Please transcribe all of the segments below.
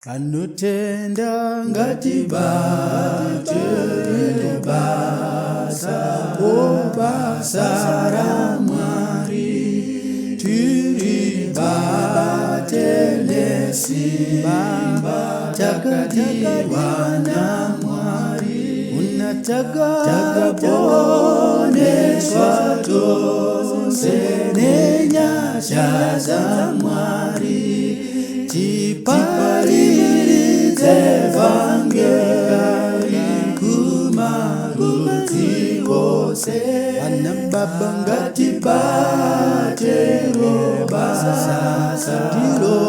Anotenda ngati bate basa basa ra Mwari tiri bate nesimba takatiwa na Mwari unataka poneswa tose nenyasha za Mwari tipalize evangeli kumarudzi wose ana baba ngatibate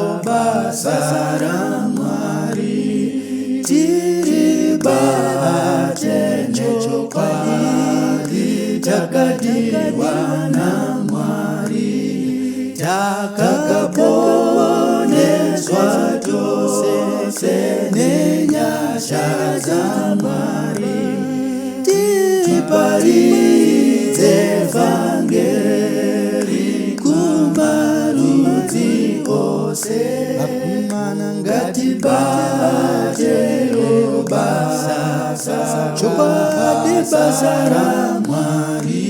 basa ra Mwari tiribate nechokwadi takatiwa na Mwari takakaponeswa tose nenyasha za Mwari tipalize evangeli kumarudzi ose akumana ngatibate chokwadi basa ra Mwari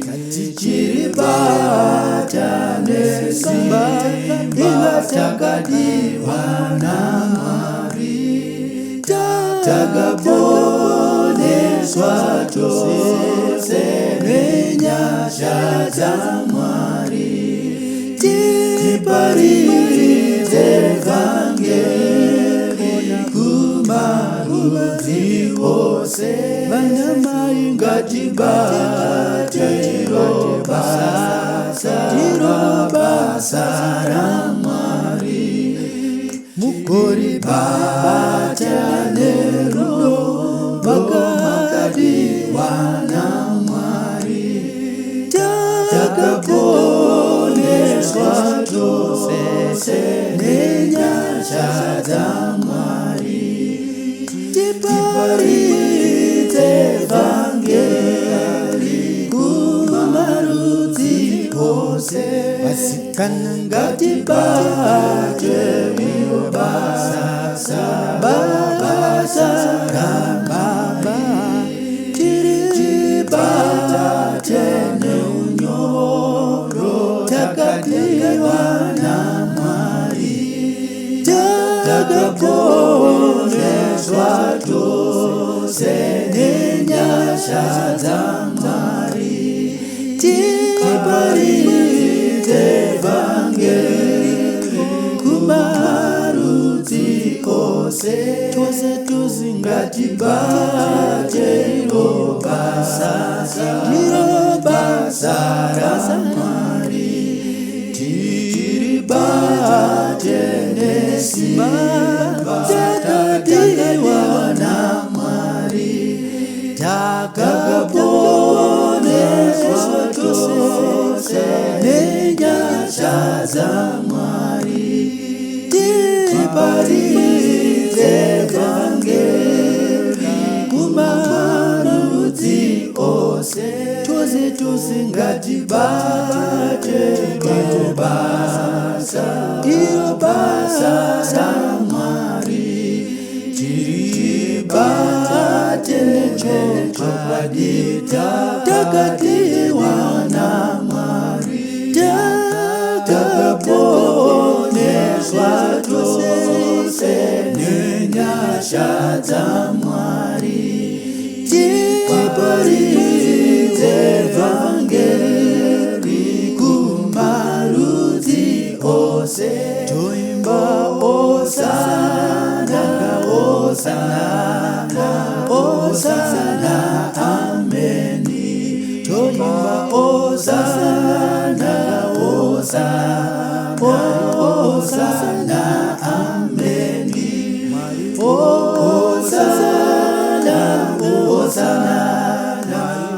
katichiribata nesimba ingatakadiwa na Mwari takaponeswa tose nenyasha za Mwari tipalize evangeli kumarudzi wose vanamai ngatibate basa ra Mwari mukoribata nerudo makadiwa na Mwari takaponeswa tose nenyasha za Mwari tipalize evangeli kumarudzi wose vasikana ngatibate basa ra Baba tiribate neunyoro takadiwa na Mwari takaponeswa tose nenyasha za Mwari tipalize evangeli kumarudzi wose twese tuzingatibate basa ra Mwari tiribate nesimba takatiwa na Mwari takaponeswa tose nenyasha za Mwari tipalize evangeli kumarudzi ose twese tuzingatibate basa ra Mwari tiribate chokwadi takatiwa na Mwari takaponeswa tose nenyasha za Mwari tipalize evangeli kumarudzi ose toimba osana ameni toimba osana ameni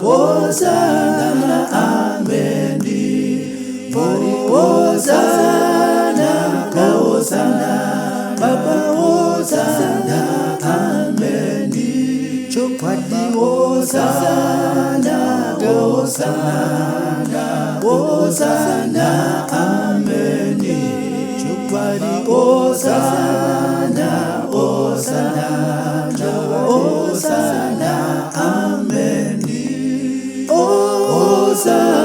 osana ameni osana Baba osana ameni chokwadi osana ameni chokwadi osana Hosana.